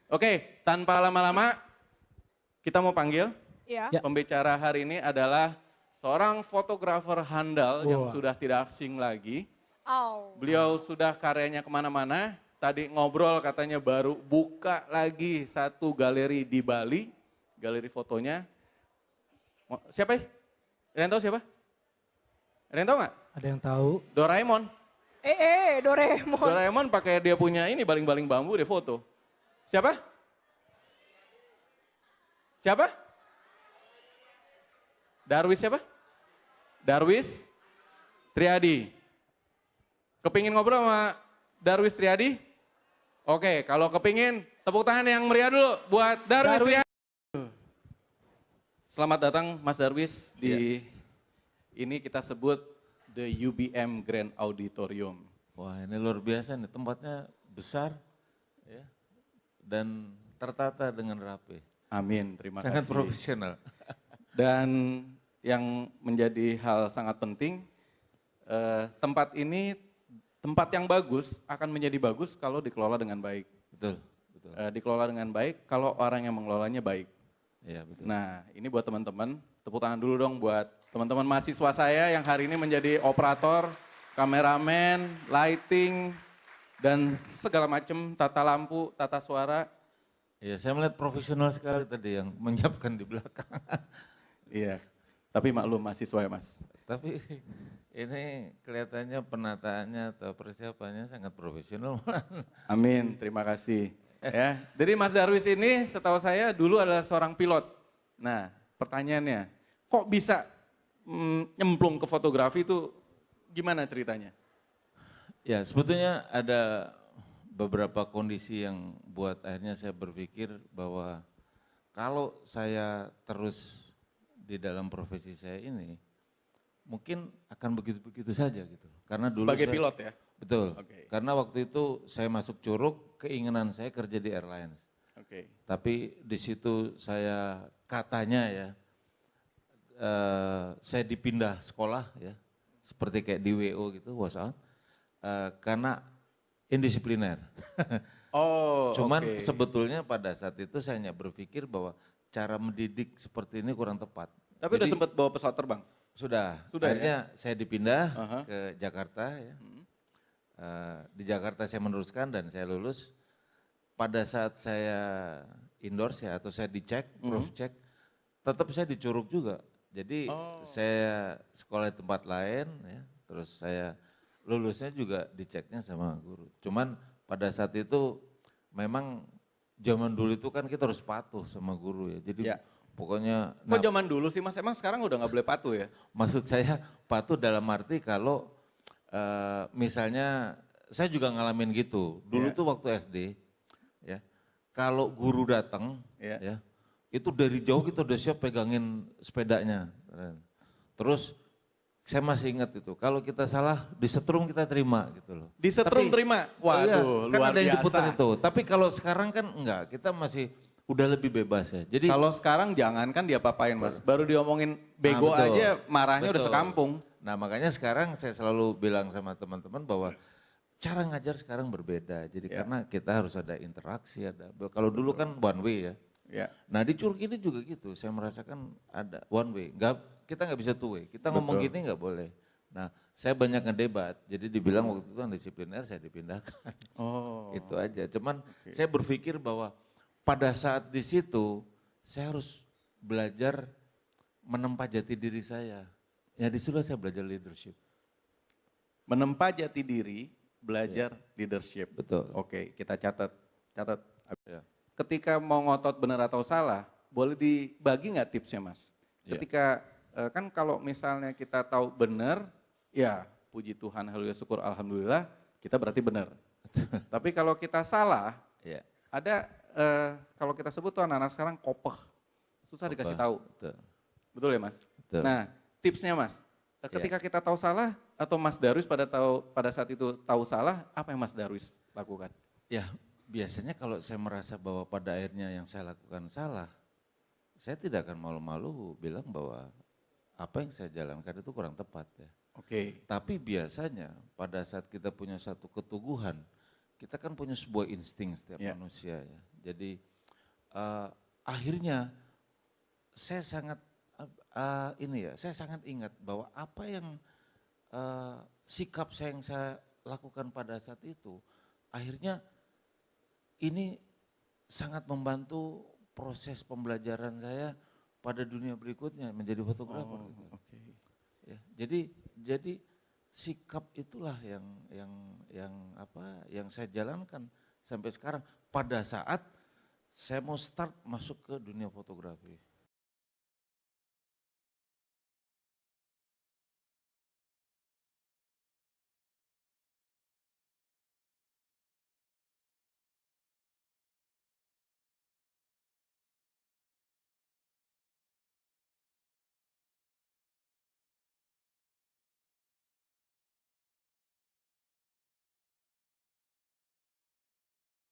Oke, tanpa lama-lama kita mau panggil Iya. Ya. pembicara hari ini adalah seorang fotografer handal yang Wah. sudah tidak asing lagi. Oh. Beliau sudah karyanya kemana-mana. Tadi ngobrol katanya baru buka lagi satu galeri di Bali. Galeri fotonya. Siapa ya? Ada yang tahu siapa? Ada yang tahu nggak? Ada yang tahu? Doraemon. Doraemon. Doraemon pakai dia punya ini baling-baling bambu dia foto. Siapa? Siapa? Darwis siapa? Darwis Triadi. Kepingin ngobrol sama Darwis Triadi? Oke, kalau kepingin tepuk tangan yang meriah dulu buat Darwis Triadi. Selamat datang Mas Darwis di ini kita sebut The UBM Grand Auditorium. Wah, ini luar biasa nih, tempatnya besar ya, dan tertata dengan rapi. Amin, terima Sangat kasih. profesional. Dan yang menjadi hal sangat penting, tempat ini tempat yang bagus akan menjadi bagus kalau dikelola dengan baik. Betul, betul. Dikelola dengan baik kalau orang yang mengelolanya baik. Iya, betul. Nah, ini buat teman-teman, tepuk tangan dulu dong buat teman-teman mahasiswa saya yang hari ini menjadi operator, kameramen, lighting, dan segala macam, tata lampu, tata suara. Iya, saya melihat profesional sekali tadi yang menyiapkan di belakang. Iya, tapi maklum mahasiswa ya Mas. Tapi ini kelihatannya penataannya atau persiapannya sangat profesional. Amin, terima kasih. Ya, jadi Mas Darwis ini setahu saya dulu adalah seorang pilot. Nah, pertanyaannya, kok bisa nyemplung ke fotografi itu gimana ceritanya? Ya, sebetulnya ada beberapa kondisi yang buat akhirnya saya berpikir bahwa kalau saya terus di dalam profesi saya ini, mungkin akan begitu-begitu saja gitu. Karena dulu Sebagai saya, pilot ya? Betul, Oke. karena waktu itu saya masuk Curug, keinginan saya kerja di airlines. Oke. Tapi di situ saya katanya ya, saya dipindah sekolah ya, seperti kayak di WO gitu, WhatsApp, karena indisipliner. Oh, Cuman oke. sebetulnya pada saat itu saya hanya berpikir bahwa cara mendidik seperti ini kurang tepat. Tapi udah Jadi, sempat bawa pesawat terbang? Sudah, Sudah ya? akhirnya saya dipindah Aha. ke Jakarta ya. Di Jakarta saya meneruskan dan saya lulus. Pada saat saya endorse ya atau saya dicek, prof cek, tetap saya di Curug juga. Jadi saya sekolah di tempat lain ya, terus saya lulusnya juga diceknya sama guru. Cuman pada saat itu memang zaman dulu itu kan kita harus patuh sama guru ya. Jadi Ya. pokoknya Kok zaman dulu sih Mas, emang sekarang udah nggak boleh patuh ya? maksud saya patuh dalam arti kalau misalnya saya juga ngalamin gitu. Dulu Ya. tuh waktu SD ya, kalau guru datang Ya. ya, itu dari jauh kita udah siap pegangin sepedanya. Terus saya masih ingat itu, kalau kita salah disetrum kita terima gitu loh. Disetrum Tapi- terima? Waduh, iya, kan luar ada yang biasa. diputar itu. Tapi kalau sekarang kan enggak, kita masih udah lebih bebas ya. Jadi Kalau sekarang jangan kan diapa-apain Mas, baru diomongin bego betul. aja marahnya udah Betul. sekampung. Nah makanya sekarang saya selalu bilang sama teman-teman bahwa cara ngajar sekarang berbeda. Jadi Ya. karena kita harus ada interaksi, kalau dulu kan one way ya. Ya. Nah di Curug ini juga gitu, saya merasakan ada one way. Kita nggak bisa two way, kita ngomong Betul. gini nggak boleh. Nah saya banyak ngedebat, jadi dibilang waktu itu yang disipliner saya dipindahkan. Oh. Itu aja, cuman saya berpikir bahwa pada saat di situ saya harus belajar menempa jati diri saya. Ya disitulah saya belajar leadership. Menempa jati diri, belajar leadership. Betul. Oke, kita catat. Catat. Ya. Ketika mau ngotot benar atau salah, boleh dibagi nggak tipsnya Mas? Ya. Ketika, kan kalau misalnya kita tahu benar, ya puji Tuhan, haleluya, syukur, alhamdulillah, kita berarti benar. Tapi kalau kita salah, Ya. ada, kalau kita sebut tuh anak-anak sekarang kopeh. Susah dikasih tahu. Betul. Betul ya Mas? Betul. Nah, tipsnya Mas, ketika kita tahu salah atau Mas Darwis pada saat itu tahu salah, apa yang Mas Darwis lakukan? Ya biasanya kalau saya merasa bahwa pada akhirnya yang saya lakukan salah, saya tidak akan malu-malu bilang bahwa apa yang saya jalankan itu kurang tepat ya. Oke. Tapi biasanya pada saat kita punya satu keteguhan, kita kan punya sebuah insting setiap Ya. manusia ya. Jadi akhirnya saya sangat saya sangat ingat bahwa apa yang sikap saya yang saya lakukan pada saat itu, akhirnya ini sangat membantu proses pembelajaran saya pada dunia berikutnya menjadi fotografer. Gitu. Oke. Ya, jadi sikap itulah yang saya jalankan sampai sekarang pada saat saya mau start masuk ke dunia fotografi.